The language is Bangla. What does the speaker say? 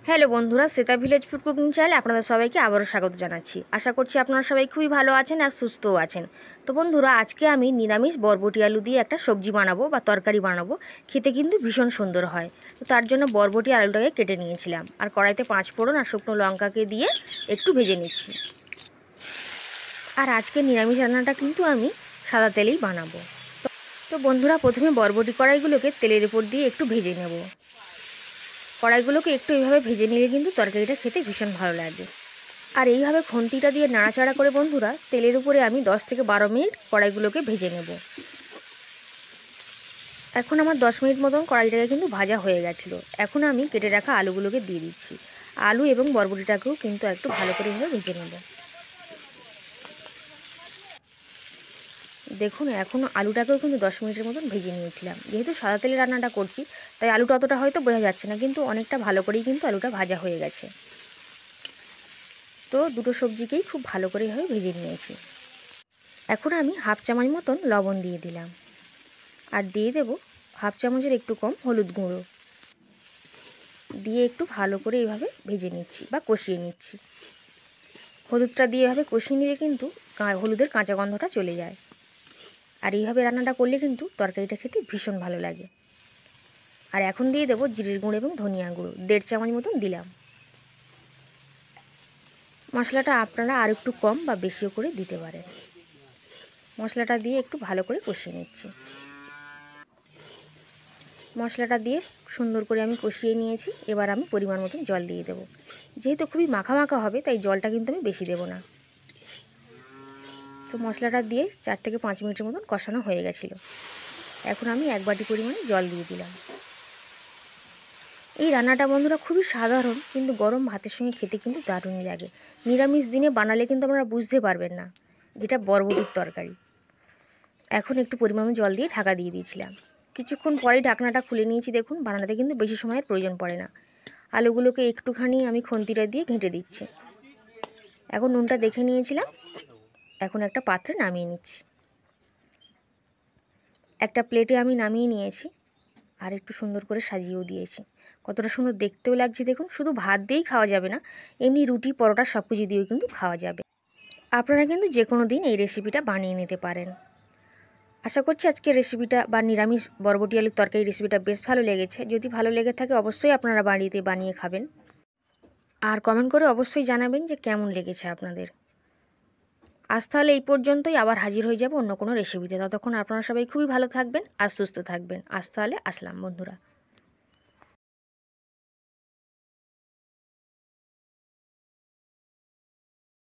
হ্যালো বন্ধুরা, শ্বেতা ভিলেজ ফুড কুকিং চ্যানেলে আপনাদের সবাইকে আবারও স্বাগত জানাচ্ছি। আশা করছি আপনারা সবাই খুবই ভালো আছেন আর সুস্থও আছেন। তো বন্ধুরা, আজকে আমি নিরামিষ বরবটি আলু দিয়ে একটা সবজি বানাবো বা তরকারি বানাবো। খেতে কিন্তু ভীষণ সুন্দর হয়। তো তার জন্য বরবটি আলুটাকে কেটে নিয়েছিলাম আর কড়াইতে 5 ফোড়ন আর শুকনো লঙ্কাকে দিয়ে একটু ভেজে নিচ্ছি। আর আজকে নিরামিষ রান্নাটা কিন্তু আমি সাদা তেলেই বানাবো। তো বন্ধুরা, প্রথমে বরবটি কড়াইগুলোকে তেলের উপর দিয়ে একটু ভেজে নেব। কড়াইগুলোকে একটু এইভাবে ভেজে নিলে কিন্তু তরকারিটা খেতে ভীষণ ভালো লাগে। আর এইভাবে খুন্তিটা দিয়ে নাড়াচাড়া করে বন্ধুরা তেলের উপরে আমি 10 থেকে 12 মিনিট কড়াইগুলোকে ভেজে নেব। এখন আমার 10 মিনিট মতন কড়াইটাকে কিন্তু ভাজা হয়ে গেছিলো। এখন আমি কেটে রাখা আলুগুলোকে দিয়ে দিচ্ছি। আলু এবং বরবটিটাকেও কিন্তু একটু ভালো করে এইভাবে ভেজে নেব। দেখুন, এখন আলুটাকেও কিন্তু 10 মিনিটের মতন ভেজে নিয়েছিলাম। যেহেতু সাদা তেলে রান্নাটা করছি তাই আলুটা অতটা হয়তো বোঝা যাচ্ছে না, কিন্তু অনেকটা ভালো করেই কিন্তু আলুটা ভাজা হয়ে গেছে। তো দুটো সবজিকেই খুব ভালো করে এইভাবে ভেজে নিয়েছি। এখন আমি হাফ চামচ মতন লবণ দিয়ে দিলাম আর দিয়ে দেব হাফ চামচের একটু কম হলুদ গুঁড়ো দিয়ে একটু ভালো করে এইভাবে ভেজে নিচ্ছি বা কষিয়ে নিচ্ছি। হলুদটা দিয়ে এভাবে কষিয়ে নিলে কিন্তু হলুদের কাঁচা গন্ধটা চলে যায়। আর এইভাবে রান্নাটা করলে কিন্তু তরকারিটা খেতে ভীষণ ভালো লাগে। আর এখন দিয়ে দেবো জিরের গুঁড়ো এবং ধনিয়া গুঁড়ো 1.5 চামচ মতন দিলাম। মশলাটা আপনারা আর একটু কম বা বেশিও করে দিতে পারেন। মশলাটা দিয়ে একটু ভালো করে কষিয়ে নিচ্ছি। মশলাটা দিয়ে সুন্দর করে আমি কষিয়ে নিয়েছি। এবার আমি পরিমাণ মতন জল দিয়ে দেবো। যেহেতু খুবই মাখা মাখা হবে তাই জলটা কিন্তু আমি বেশি দেবো না। তো মশলাটা দিয়ে 4 থেকে 5 মিনিটের মতন কষানো হয়ে গেছিলো। এখন আমি 1 বাটি পরিমাণে জল দিয়ে দিলাম। এই রান্নাটা বন্ধুরা খুবই সাধারণ, কিন্তু গরম ভাতের সঙ্গে খেতে কিন্তু দারুণই লাগে। নিরামিষ দিনে বানালে কিন্তু আপনারা বুঝতে পারবেন না যেটা বরবটির তরকারি। এখন একটু পরিমাণ জল দিয়ে ঢাকা দিয়ে দিয়েছিলাম। কিছুক্ষণ পরেই ঢাকনাটা খুলে নিয়েছি। দেখুন, বানাতে কিন্তু বেশি সময়ের প্রয়োজন পড়ে না। আলুগুলোকে একটুখানি আমি খুন্তিটা দিয়ে ঘেঁটে দিচ্ছি। এখন নুনটা দেখে নিয়েছিলাম। এখন একটা পাত্রে নামিয়ে নিচ্ছি। একটা প্লেটে আমি নামিয়ে নিয়েছি আর একটু সুন্দর করে সাজিয়েও দিয়েছি। কতটা সুন্দর দেখতেও লাগছে দেখুন। শুধু ভাত দিয়েই খাওয়া যাবে না, এমনি রুটি পরোটা সব কিছু দিয়েও কিন্তু খাওয়া যাবে। আপনারা কিন্তু যে কোনো দিন এই রেসিপিটা বানিয়ে নিতে পারেন। আশা করছি আজকের রেসিপিটা বা নিরামিষ বরবটি আলুর তরকারি রেসিপিটা বেশ ভালো লেগেছে। যদি ভালো লেগে থাকে অবশ্যই আপনারা বাড়িতে বানিয়ে খাবেন আর কমেন্ট করে অবশ্যই জানাবেন যে কেমন লেগেছে আপনাদের। আজ তাহলে এই পর্যন্তই। আবার হাজির হয়ে যাব অন্য কোনো রেসিপিতে। ততক্ষণ আপনারা সবাই খুবই ভালো থাকবেন আর সুস্থ থাকবেন। আজ তাহলে আসলাম বন্ধুরা।